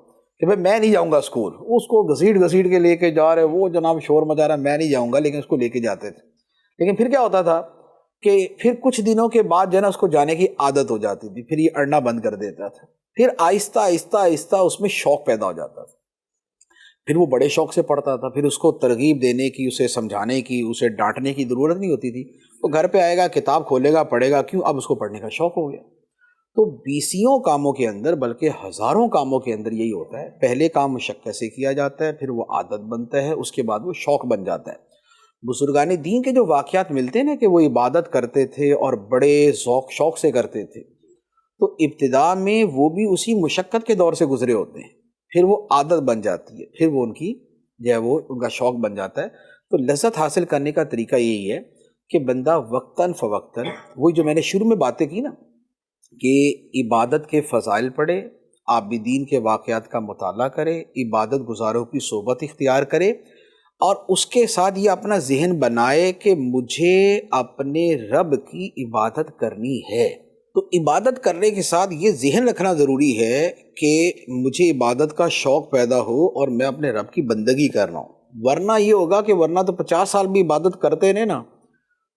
کہ بھائی میں نہیں جاؤں گا اسکول، اس کو گھسیٹ گھسیٹ کے لے کے جا رہے، وہ جناب شور مچا رہا میں نہیں جاؤں گا، لیکن اس کو لے کے جاتے تھے۔ لیکن پھر کیا ہوتا تھا کہ پھر کچھ دنوں کے بعد جو ہے نا اس کو جانے کی عادت ہو جاتی تھی، پھر یہ اڑنا بند کر دیتا تھا، پھر آہستہ آہستہ آہستہ اس میں شوق پیدا ہو جاتا تھا، پھر وہ بڑے شوق سے پڑھتا تھا، پھر اس کو ترغیب دینے کی، اسے سمجھانے کی، اسے ڈانٹنے کی ضرورت نہیں ہوتی تھی، وہ گھر پہ آئے گا کتاب کھولے گا پڑھے گا، کیوں اب اس کو پڑھنے کا شوق ہو گیا۔ تو 20 کاموں کے اندر بلکہ ہزاروں کاموں کے اندر یہی ہوتا ہے، پہلے کام مشقت سے کیا جاتا ہے، پھر وہ عادت بنتا ہے، اس کے بعد وہ شوق بن جاتا ہے۔ بزرگان دین کے جو واقعات ملتے ہیں نا کہ وہ عبادت کرتے تھے اور بڑے ذوق شوق سے کرتے تھے، تو ابتدا میں وہ بھی اسی مشقت کے دور سے گزرے ہوتے ہیں، پھر وہ عادت بن جاتی ہے، پھر وہ ان کی جو ہے وہ ان کا شوق بن جاتا ہے۔ تو لذت حاصل کرنے کا طریقہ یہی ہے کہ بندہ وقتاً فوقتاً وہی جو میں نے شروع میں باتیں کی نا کہ عبادت کے فضائل پڑھے، عابدین کے واقعات کا مطالعہ کرے، عبادت گزاروں کی صحبت اختیار کرے، اور اس کے ساتھ یہ اپنا ذہن بنائے کہ مجھے اپنے رب کی عبادت کرنی ہے۔ تو عبادت کرنے کے ساتھ یہ ذہن رکھنا ضروری ہے کہ مجھے عبادت کا شوق پیدا ہو اور میں اپنے رب کی بندگی کر رہا ہوں، ورنہ یہ ہوگا کہ ورنہ تو 50 سال بھی عبادت کرتے رہے نا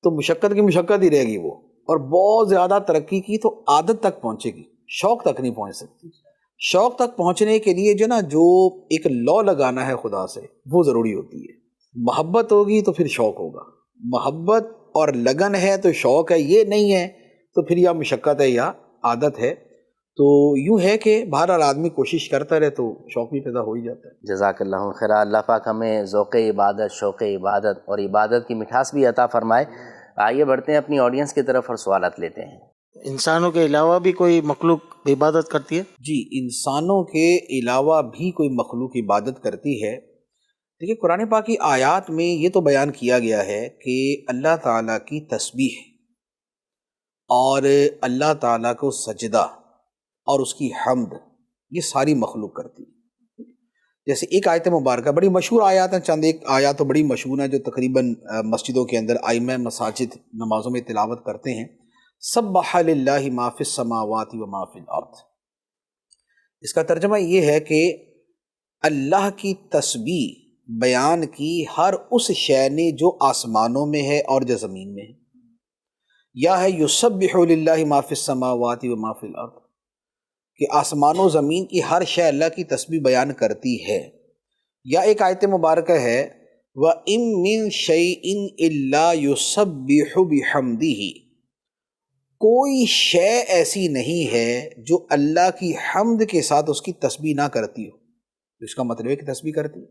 تو مشقت کی مشقت ہی رہے گی وہ، اور بہت زیادہ ترقی کی تو عادت تک پہنچے گی، شوق تک نہیں پہنچ سکتی۔ شوق تک پہنچنے کے لیے جو ایک لا لگانا ہے خدا سے وہ ضروری ہوتی ہے۔ محبت ہوگی تو پھر شوق ہوگا، محبت اور لگن ہے تو شوق ہے، یہ نہیں ہے تو پھر یا مشقت ہے یا عادت ہے۔ تو یوں ہے کہ بہرحال آدمی کوشش کرتا رہے تو شوق بھی پیدا ہو ہی جاتا ہے۔ جزاک اللہ خیر، اللہ پاک ہمیں ذوق عبادت، شوق عبادت اور عبادت کی مٹھاس بھی عطا فرمائے۔ آئیے بڑھتے ہیں اپنی آڈینس کی طرف اور سوالات لیتے ہیں۔ انسانوں کے علاوہ بھی کوئی مخلوق عبادت کرتی ہے؟ جی، انسانوں کے علاوہ بھی کوئی مخلوق عبادت کرتی ہے۔ دیکھیے قرآن پاک کی آیات میں یہ تو بیان کیا گیا ہے کہ اللہ تعالیٰ کی تسبیح اور اللہ تعالیٰ کو سجدہ اور اس کی حمد یہ ساری مخلوق کرتی ہے۔ جیسے ایک آیت مبارکہ، بڑی مشہور آیات ہیں، چند ایک آیات تو بڑی مشہور ہیں جو تقریباً مسجدوں کے اندر ائمہ مساجد نمازوں میں تلاوت کرتے ہیں۔ سبح للہ ما فی السماوات و ما فی الارض، اس کا ترجمہ یہ ہے کہ اللہ کی تسبیح بیان کی ہر اس شے نے جو آسمانوں میں ہے اور جو زمین میں ہے، یا ہے یسبح للہ ما فی السماوات و ما فی الارض، کہ آسمان و زمین کی ہر شے اللہ کی تسبیح بیان کرتی ہے۔ یا ایک آیت مبارکہ ہے وَإِن مِّن شَيْءٍ إِلَّا يُسَبِّحُ بِحَمْدِهِ، کوئی شے ایسی نہیں ہے جو اللہ کی حمد کے ساتھ اس کی تسبیح نہ کرتی ہو، اس کا مطلب ہے کہ تسبیح کرتی ہے۔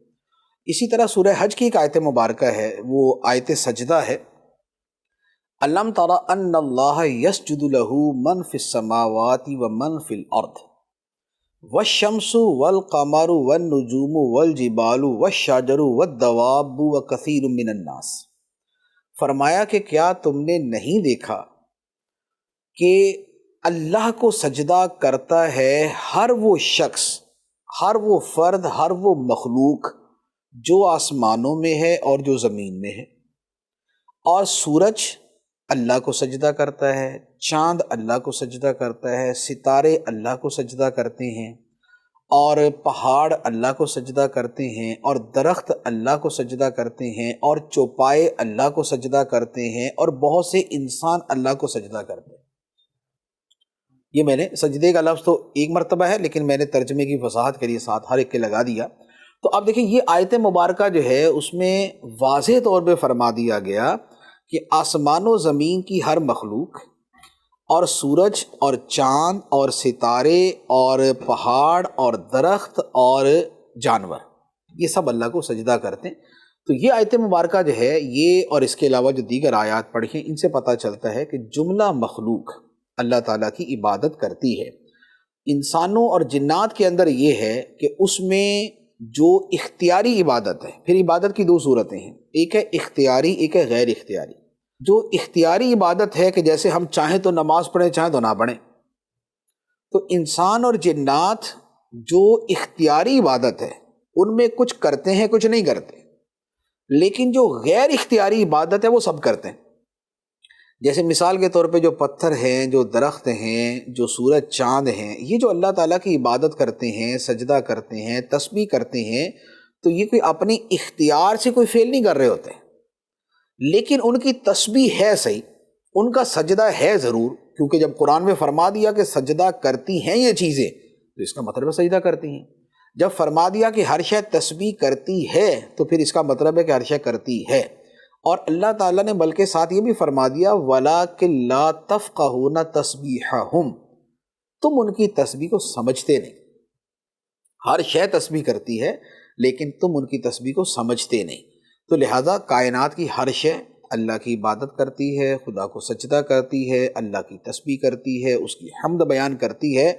اسی طرح سورہ حج کی ایک آیت مبارکہ ہے، وہ آیت سجدہ ہے، أَلَمْ تَرَ أَنَّ اللَّهَ يَسْجُدُ لَهُ مَنْ فِي السَّمَاوَاتِ وَمَنْ فِي الْأَرْضِ وَالشَّمْسُ وَالْقَمَرُ وَالنُّجُومُ وَالْجِبَالُ وَالشَّجَرُ وَالدَّوَابُ وَكَثِيرٌ مِّنَ النَّاسِ، فرمایا کہ کیا تم نے نہیں دیکھا کہ اللہ کو سجدہ کرتا ہے ہر وہ شخص، ہر وہ فرد، ہر وہ مخلوق جو آسمانوں میں ہے اور جو زمین میں ہے، اور سورج اللہ کو سجدہ کرتا ہے، چاند اللہ کو سجدہ کرتا ہے، ستارے اللہ کو سجدہ کرتے ہیں، اور پہاڑ اللہ کو سجدہ کرتے ہیں، اور درخت اللہ کو سجدہ کرتے ہیں، اور چوپائے اللہ کو سجدہ کرتے ہیں، اور بہت سے انسان اللہ کو سجدہ کرتے ہیں۔ یہ میں نے سجدے کا لفظ تو ایک مرتبہ ہے، لیکن میں نے ترجمے کی وضاحت کے لیے ساتھ ہر ایک کے لگا دیا۔ تو اب دیکھیں یہ آیت مبارکہ جو ہے اس میں واضح طور پہ فرما دیا گیا کہ آسمان و زمین کی ہر مخلوق، اور سورج اور چاند اور ستارے اور پہاڑ اور درخت اور جانور، یہ سب اللہ کو سجدہ کرتے ہیں۔ تو یہ آیت مبارکہ جو ہے یہ، اور اس کے علاوہ جو دیگر آیات پڑھی ہیں، ان سے پتہ چلتا ہے کہ جملہ مخلوق اللہ تعالیٰ کی عبادت کرتی ہے۔ انسانوں اور جنات کے اندر یہ ہے کہ اس میں جو اختیاری عبادت ہے، پھر عبادت کی دو صورتیں ہیں، ایک ہے اختیاری، ایک ہے غیر اختیاری۔ جو اختیاری عبادت ہے کہ جیسے ہم چاہیں تو نماز پڑھیں، چاہیں تو نہ پڑھیں، تو انسان اور جنات جو اختیاری عبادت ہے ان میں کچھ کرتے ہیں، کچھ نہیں کرتے، لیکن جو غیر اختیاری عبادت ہے وہ سب کرتے ہیں۔ جیسے مثال کے طور پہ جو پتھر ہیں، جو درخت ہیں، جو سورج چاند ہیں، یہ جو اللہ تعالیٰ کی عبادت کرتے ہیں، سجدہ کرتے ہیں، تسبیح کرتے ہیں، تو یہ کوئی اپنے اختیار سے کوئی فعل نہیں کر رہے ہوتے، لیکن ان کی تسبیح ہے صحیح، ان کا سجدہ ہے ضرور، کیونکہ جب قرآن میں فرما دیا کہ سجدہ کرتی ہیں یہ چیزیں، تو اس کا مطلب ہے سجدہ کرتی ہیں۔ جب فرما دیا کہ ہر شے تسبیح کرتی ہے، تو پھر اس کا مطلب ہے کہ ہر شے کرتی ہے۔ اور اللہ تعالیٰ نے بلکہ ساتھ یہ بھی فرما دیا وَلَٰكِن لَا تَفْقَهُونَ تَسْبِيحَهُمْ، تم ان کی تسبیح کو سمجھتے نہیں۔ ہر شے تسبیح کرتی ہے لیکن تم ان کی تسبیح کو سمجھتے نہیں۔ تو لہٰذا کائنات کی ہر شے اللہ کی عبادت کرتی ہے، خدا کو سجدہ کرتی ہے، اللہ کی تسبیح کرتی ہے، اس کی حمد بیان کرتی ہے۔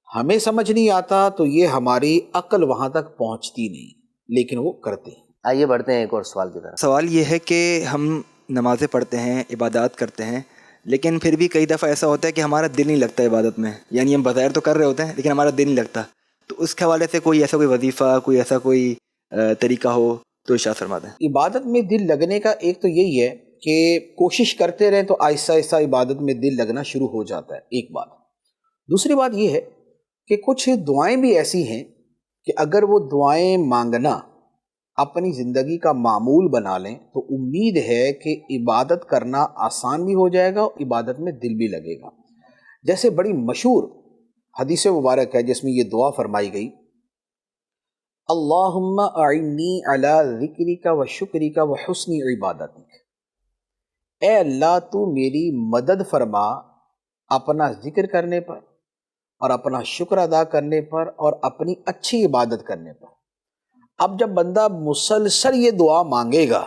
ہمیں سمجھ نہیں آتا تو یہ ہماری عقل وہاں تک پہنچتی نہیں، لیکن وہ کرتے ہیں۔ آئیے بڑھتے ہیں ایک اور سوال کی طرف۔ سوال یہ ہے کہ ہم نمازیں پڑھتے ہیں، عبادات کرتے ہیں، لیکن پھر بھی کئی دفعہ ایسا ہوتا ہے کہ ہمارا دل نہیں لگتا عبادت میں، یعنی ہم بظاہر تو کر رہے ہوتے ہیں لیکن ہمارا دل نہیں لگتا۔ تو اس کے حوالے سے کوئی ایسا کوئی وظیفہ، کوئی ایسا کوئی طریقہ ہو تو ارشاد فرما دیں۔ عبادت میں دل لگنے کا ایک تو یہی ہے کہ کوشش کرتے رہیں تو آہستہ آہستہ عبادت میں دل لگنا شروع ہو جاتا ہے، ایک بات۔ دوسری بات یہ ہے کہ کچھ دعائیں بھی ایسی ہیں کہ اگر وہ دعائیں مانگنا اپنی زندگی کا معمول بنا لیں تو امید ہے کہ عبادت کرنا آسان بھی ہو جائے گا اور عبادت میں دل بھی لگے گا۔ جیسے بڑی مشہور حدیث مبارک ہے جس میں یہ دعا فرمائی گئی، اللہم اعنی علی ذکرک و شکرک و حسن عبادتک، اے اللہ تو میری مدد فرما اپنا ذکر کرنے پر اور اپنا شکر ادا کرنے پر اور اپنی اچھی عبادت کرنے پر۔ اب جب بندہ مسلسل یہ دعا مانگے گا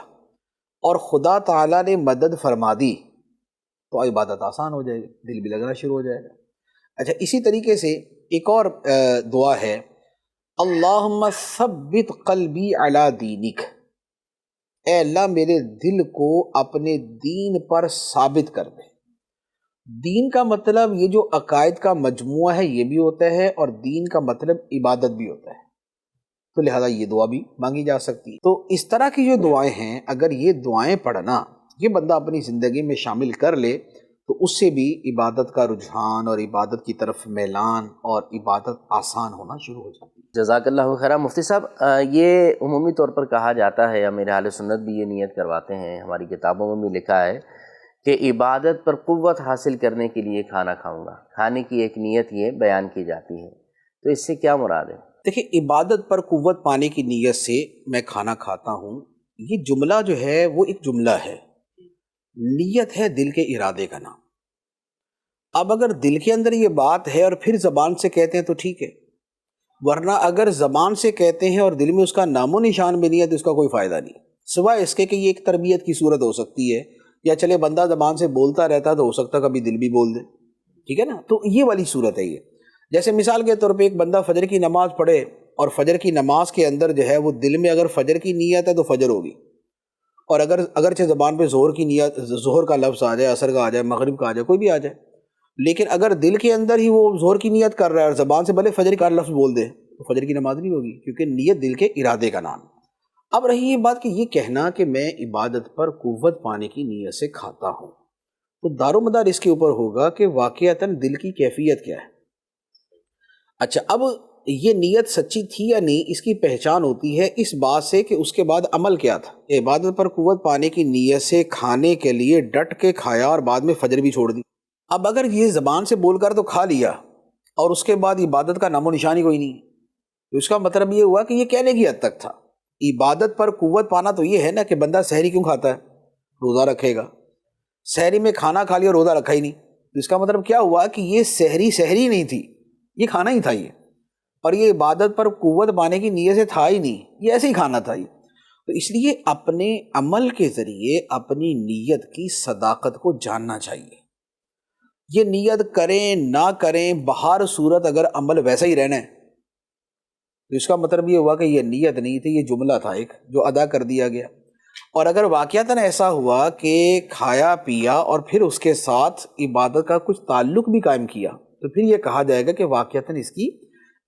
اور خدا تعالیٰ نے مدد فرما دی تو عبادت آسان ہو جائے گی، دل بھی لگنا شروع ہو جائے گا۔ اچھا، اسی طریقے سے ایک اور دعا ہے، اللہم ثبت قلبی علی دینک، اے اللہ میرے دل کو اپنے دین پر ثابت کر دے۔ دین کا مطلب یہ جو عقائد کا مجموعہ ہے یہ بھی ہوتا ہے، اور دین کا مطلب عبادت بھی ہوتا ہے، تو لہذا یہ دعا بھی مانگی جا سکتی ہے۔ تو اس طرح کی جو دعائیں ہیں، اگر یہ دعائیں پڑھنا یہ بندہ اپنی زندگی میں شامل کر لے تو اس سے بھی عبادت کا رجحان اور عبادت کی طرف میلان اور عبادت آسان ہونا شروع ہو جاتی ہے۔ جزاک اللہ خیرہ۔ مفتی صاحب، یہ عمومی طور پر کہا جاتا ہے، یا میرے اہل سنت بھی یہ نیت کرواتے ہیں، ہماری کتابوں میں بھی لکھا ہے کہ عبادت پر قوت حاصل کرنے کے لیے کھانا کھاؤں گا، کھانے کی ایک نیت یہ بیان کی جاتی ہے، تو اس سے کیا مراد ہے؟ دیکھیں، عبادت پر قوت پانے کی نیت سے میں کھانا کھاتا ہوں، یہ جملہ جو ہے وہ ایک جملہ ہے، نیت ہے دل کے ارادے کا نام۔ اب اگر دل کے اندر یہ بات ہے اور پھر زبان سے کہتے ہیں تو ٹھیک ہے، ورنہ اگر زبان سے کہتے ہیں اور دل میں اس کا نام و نشان بھی نہیں ہے تو اس کا کوئی فائدہ نہیں، سوائے اس کے کہ یہ ایک تربیت کی صورت ہو سکتی ہے، یا چلے بندہ زبان سے بولتا رہتا تو ہو سکتا کبھی دل بھی بول دے، ٹھیک ہے نا، تو یہ والی صورت ہے یہ۔ جیسے مثال کے طور پہ ایک بندہ فجر کی نماز پڑھے اور فجر کی نماز کے اندر جو ہے وہ دل میں اگر فجر کی نیت ہے تو فجر ہوگی، اور اگرچہ زبان پہ ظہر کی نیت، ظہر کا لفظ آ جائے، عصر کا آ جائے، مغرب کا آ جائے، کوئی بھی آ جائے، لیکن اگر دل کے اندر ہی وہ ظہر کی نیت کر رہا ہے اور زبان سے بھلے فجر کا لفظ بول دے تو فجر کی نماز نہیں ہوگی، کیونکہ نیت دل کے ارادے کا نام۔ اب رہی یہ بات کہ یہ کہنا کہ میں عبادت پر قوت پانے کی نیت سے کھاتا ہوں، تو دار و مدار اس کے اوپر ہوگا کہ واقعتاً دل کی کیفیت کیا ہے۔ اچھا، اب یہ نیت سچی تھی یا نہیں، اس کی پہچان ہوتی ہے اس بات سے کہ اس کے بعد عمل کیا تھا۔ عبادت پر قوت پانے کی نیت سے کھانے کے لیے ڈٹ کے کھایا اور بعد میں فجر بھی چھوڑ دی۔ اب اگر یہ زبان سے بول کر تو کھا لیا اور اس کے بعد عبادت کا نام و نشان ہی کوئی نہیں، تو اس کا مطلب یہ ہوا کہ یہ کہنے کی حد تک تھا۔ عبادت پر قوت پانا تو یہ ہے نا کہ بندہ سحری کیوں کھاتا ہے، روزہ رکھے گا، سحری میں کھانا کھا لیا، روزہ رکھا ہی نہیں، تو اس کا مطلب کیا ہوا کہ یہ سحری نہیں تھی، یہ کھانا ہی تھا یہ، اور یہ عبادت پر قوت پانے کی نیت سے تھا ہی نہیں، یہ ایسے ہی کھانا تھا یہ۔ تو اس لیے اپنے عمل کے ذریعے اپنی نیت کی صداقت کو جاننا چاہیے۔ یہ نیت کریں نہ کریں، بہر صورت اگر عمل ویسا ہی رہنا ہے تو اس کا مطلب یہ ہوا کہ یہ نیت نہیں تھی، یہ جملہ تھا ایک جو ادا کر دیا گیا۔ اور اگر واقعتاً ایسا ہوا کہ کھایا پیا اور پھر اس کے ساتھ عبادت کا کچھ تعلق بھی قائم کیا تو پھر یہ کہا جائے گا کہ واقعتاً اس کی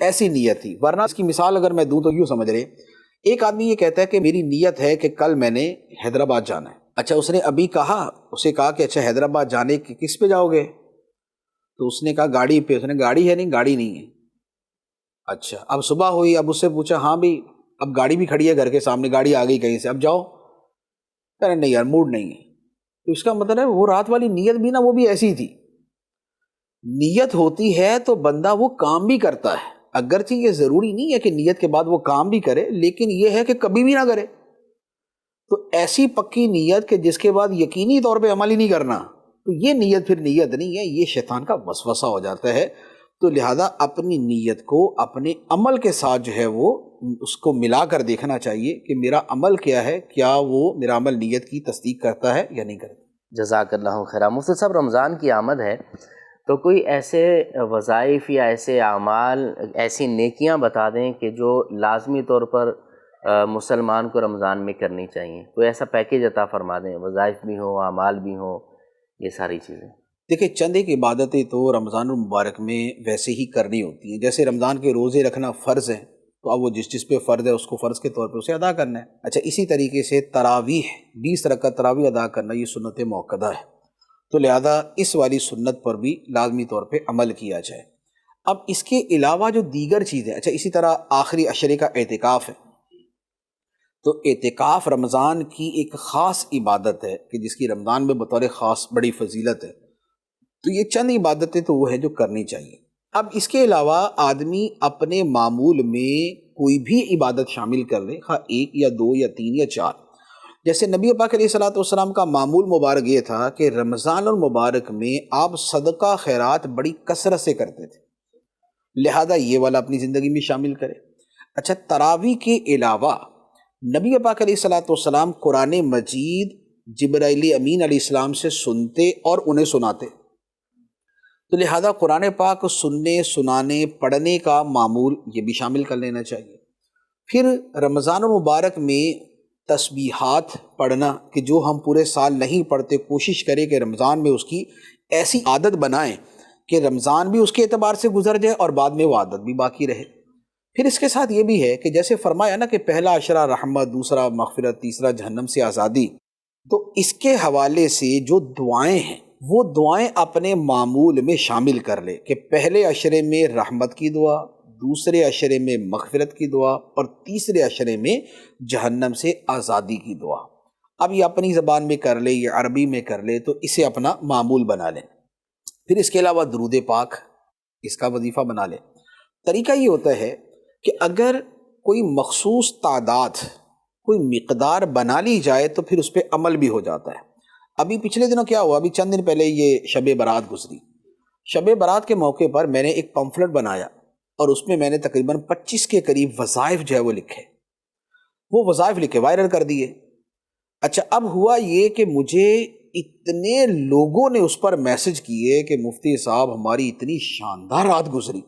ایسی نیت تھی، ورنہ اس کی مثال اگر میں دوں تو یوں سمجھ لیں، ایک آدمی یہ کہتا ہے کہ میری نیت ہے کہ کل میں نے حیدرآباد جانا ہے۔ اچھا، اس نے ابھی اسے کہا کہ اچھا حیدرآباد جانے کی کس پہ جاؤ گے، تو اس نے کہا گاڑی پہ۔ اس نے گاڑی ہے نہیں، گاڑی نہیں ہے۔ اچھا، اب صبح ہوئی، اب اس سے پوچھا ہاں بھی اب گاڑی بھی کھڑی ہے گھر کے سامنے، گاڑی آ گئی کہیں سے، اب جاؤ، کہہ رہے نہیں یار موڈ نہیں ہے۔ تو اس کا مطلب ہے وہ رات والی نیت بھی نا وہ بھی ایسی تھی۔ نیت ہوتی ہے تو بندہ وہ کام بھی کرتا ہے، اگرچہ یہ ضروری نہیں ہے کہ نیت کے بعد وہ کام بھی کرے، لیکن یہ ہے کہ کبھی بھی نہ کرے۔ تو ایسی پکی نیت کہ جس کے بعد یقینی طور پہ عمل ہی نہیں کرنا، تو یہ نیت پھر نیت نہیں ہے، یہ شیطان کا وسوسہ ہو جاتا ہے۔ تو لہذا اپنی نیت کو اپنے عمل کے ساتھ جو ہے وہ اس کو ملا کر دیکھنا چاہیے کہ میرا عمل کیا ہے، کیا وہ میرا عمل نیت کی تصدیق کرتا ہے یا نہیں کرتا۔ جزاک اللہ خیرہ۔ مفتی صاحب، رمضان کی آمد ہے تو کوئی ایسے وظائف یا ایسے اعمال، ایسی نیکیاں بتا دیں کہ جو لازمی طور پر مسلمان کو رمضان میں کرنی چاہیے، کوئی ایسا پیکیج عطا فرما دیں، وظائف بھی ہوں، اعمال بھی ہوں، یہ ساری چیزیں۔ دیکھیں، چند ایک عبادتیں تو رمضان المبارک میں ویسے ہی کرنی ہوتی ہیں، جیسے رمضان کے روزے رکھنا فرض ہے تو اب وہ جس پہ فرض ہے اس کو فرض کے طور پہ اسے ادا کرنا ہے۔ اچھا، اسی طریقے سے تراویح 20 رکعت تراویح ادا کرنا یہ سنت موقدہ ہے، تو لہذا اس والی سنت پر بھی لازمی طور پہ عمل کیا جائے۔ اب اس کے علاوہ جو دیگر چیزیں، اچھا اسی طرح آخری عشرے کا اعتکاف ہے، تو اعتکاف رمضان کی ایک خاص عبادت ہے کہ جس کی رمضان میں بطور خاص بڑی فضیلت ہے، تو یہ چند عبادتیں تو وہ ہیں جو کرنی چاہیے۔ اب اس کے علاوہ آدمی اپنے معمول میں کوئی بھی عبادت شامل کر لے، خواہ 1 یا 2 یا 3 یا 4۔ جیسے نبی پاک علیہ الصلوۃ والسلام کا معمول مبارک یہ تھا کہ رمضان المبارک میں آپ صدقہ خیرات بڑی کثرت سے کرتے تھے، لہذا یہ والا اپنی زندگی میں شامل کرے۔ اچھا، تراویح کے علاوہ نبی پاک علیہ الصلوۃ والسلام قرآن مجید جبرائیل امین علیہ السلام سے سنتے اور انہیں سناتے، تو لہذا قرآن پاک سننے، سنانے، پڑھنے کا معمول یہ بھی شامل کر لینا چاہیے۔ پھر رمضان المبارک میں تسبیحات پڑھنا کہ جو ہم پورے سال نہیں پڑھتے، کوشش کریں کہ رمضان میں اس کی ایسی عادت بنائیں کہ رمضان بھی اس کے اعتبار سے گزر جائے اور بعد میں وہ عادت بھی باقی رہے۔ پھر اس کے ساتھ یہ بھی ہے کہ جیسے فرمایا نا کہ پہلا عشرہ رحمت، دوسرا مغفرت، تیسرا جہنم سے آزادی، تو اس کے حوالے سے جو دعائیں ہیں وہ دعائیں اپنے معمول میں شامل کر لے کہ پہلے عشرے میں رحمت کی دعا، دوسرے عشرے میں مغفرت کی دعا اور تیسرے عشرے میں جہنم سے آزادی کی دعا۔ اب یہ اپنی زبان میں کر لے، یہ عربی میں کر لے، تو اسے اپنا معمول بنا لیں۔ پھر اس کے علاوہ درود پاک اس کا وظیفہ بنا لیں۔ طریقہ یہ ہوتا ہے کہ اگر کوئی مخصوص تعداد، کوئی مقدار بنا لی جائے تو پھر اس پہ عمل بھی ہو جاتا ہے۔ ابھی پچھلے دنوں کیا ہوا، ابھی چند دن پہلے یہ شب برات گزری۔ شب برات کے موقع پر میں نے ایک پمفلٹ بنایا اور اس میں میں نے تقریباً 25 کے قریب وظائف جو ہے وہ لکھے، وہ وظائف لکھے وائرل کر دیے۔ اچھا، اب ہوا یہ کہ مجھے اتنے لوگوں نے اس پر میسج کیے کہ مفتی صاحب ہماری اتنی شاندار رات گزری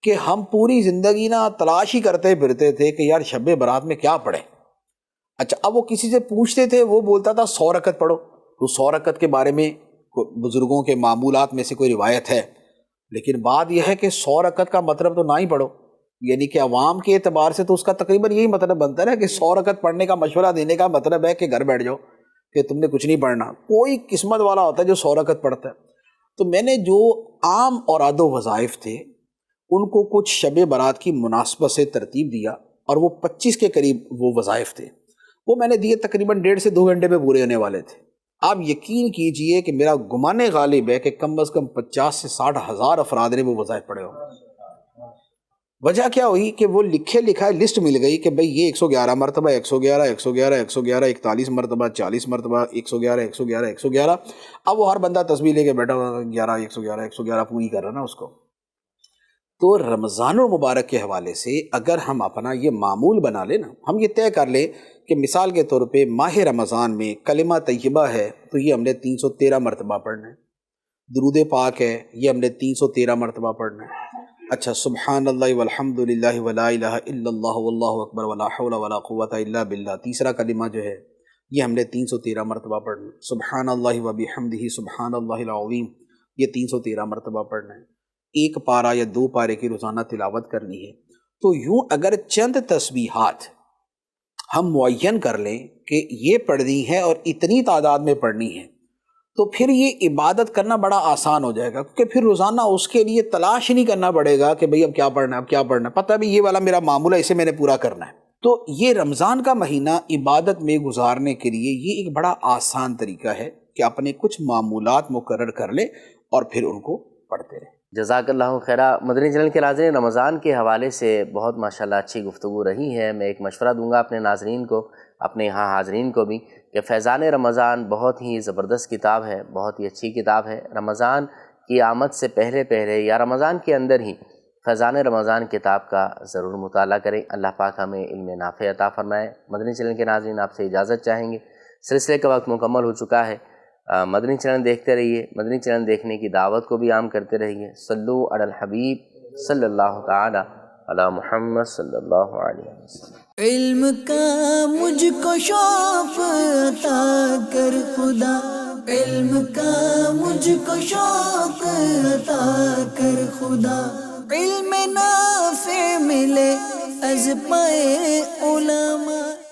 کہ ہم پوری زندگی نا تلاش ہی کرتے پھرتے تھے کہ یار شب برات میں کیا پڑھیں۔ اچھا، اب وہ کسی سے پوچھتے تھے، وہ بولتا تھا 100 رکعت پڑھو، تو 100 رکعت کے بارے میں بزرگوں کے معمولات میں سے کوئی روایت ہے، لیکن بات یہ ہے کہ 100 رکعت کا مطلب تو نہ ہی پڑھو، یعنی کہ عوام کے اعتبار سے تو اس کا تقریباً یہی مطلب بنتا ہے کہ 100 رکعت پڑھنے کا مشورہ دینے کا مطلب ہے کہ گھر بیٹھ جاؤ کہ تم نے کچھ نہیں پڑھنا۔ کوئی قسمت والا ہوتا ہے جو 100 رکعت پڑھتا ہے۔ تو میں نے جو عام اوراد و وظائف تھے ان کو کچھ شب برات کی مناسبت سے ترتیب دیا، اور وہ 25 کے قریب وہ وظائف تھے، وہ میں نے دیے، تقریباً 1.5 سے 2 گھنٹے میں پورے ہونے والے تھے۔ آپ یقین کیجئے کہ میرا گمان غالب ہے کہ کم از کم 50 سے 60 ہزار افراد نے وہ وظائف پڑھے ہوں۔ وجہ کیا ہوئی کہ وہ لکھے لکھا لسٹ مل گئی کہ بھئی یہ 111 مرتبہ، 111 111 111 41 مرتبہ، 40 مرتبہ، 111 111 111۔ اب وہ ہر بندہ تسبیح لے کے بیٹھا ہوا 11 111 111 پوری کر رہا نا اس کو۔ تو رمضان المبارک کے حوالے سے اگر ہم اپنا یہ معمول بنا لیں نا، ہم یہ طے کر لیں کہ مثال کے طور پہ ماہ رمضان میں کلمہ طیبہ ہے تو یہ ہم نے 313 مرتبہ پڑھنا ہے، درود پاک ہے یہ ہم نے 313 مرتبہ پڑھنا ہے۔ اچھا، سبحان اللہ والحمد للہ ولا الہ الا اللہ واللہ اکبر ولا حول ولا قوۃ الا باللہ، تیسرا کلمہ جو ہے یہ ہم نے 313 مرتبہ پڑھنا ہے۔ سبحان اللہ وبحمدہ سبحان اللہ العظیم یہ 313 مرتبہ پڑھنا ہے۔ ایک پارہ یا 2 پارے کی روزانہ تلاوت کرنی ہے۔ تو یوں اگر چند تسبیحات ہم معین کر لیں کہ یہ پڑھنی ہے اور اتنی تعداد میں پڑھنی ہے، تو پھر یہ عبادت کرنا بڑا آسان ہو جائے گا، کیونکہ پھر روزانہ اس کے لیے تلاش نہیں کرنا پڑے گا کہ بھئی اب کیا پڑھنا ہے، اب کیا پڑھنا ہے، پتہ بھی یہ والا میرا معمول ہے، اسے میں نے پورا کرنا ہے۔ تو یہ رمضان کا مہینہ عبادت میں گزارنے کے لیے یہ ایک بڑا آسان طریقہ ہے کہ اپنے کچھ معمولات مقرر کر لیں اور پھر ان کو پڑھتے رہیں۔ جزاک اللہ خیرہ۔ مدنی چینل کے ناظرین، رمضان کے حوالے سے بہت ماشاءاللہ اچھی گفتگو رہی ہے۔ میں ایک مشورہ دوں گا اپنے ناظرین کو، اپنے یہاں حاضرین کو بھی، کہ فیضان رمضان بہت ہی زبردست کتاب ہے، بہت ہی اچھی کتاب ہے۔ رمضان کی آمد سے پہلے یا رمضان کے اندر ہی فیضان رمضان کتاب کا ضرور مطالعہ کریں۔ اللہ پاک ہمیں علم نافع عطا فرمائے۔ مدنی چینل کے ناظرین آپ سے اجازت چاہیں گے، سلسلے کا وقت مکمل ہو چکا ہے۔ مدنی چینل دیکھتے رہیے، مدنی چینل دیکھنے کی دعوت کو بھی عام کرتے رہیے۔ صلو علی الحبیب صلی اللہ تعالی علی محمد صلی اللہ علیہ وسلم۔ علم کا مجھ کو شوق عطا کر خدا، علم کا مجھ کو شوق عطا کر خدا، علم نافع ملے از پائے علماء.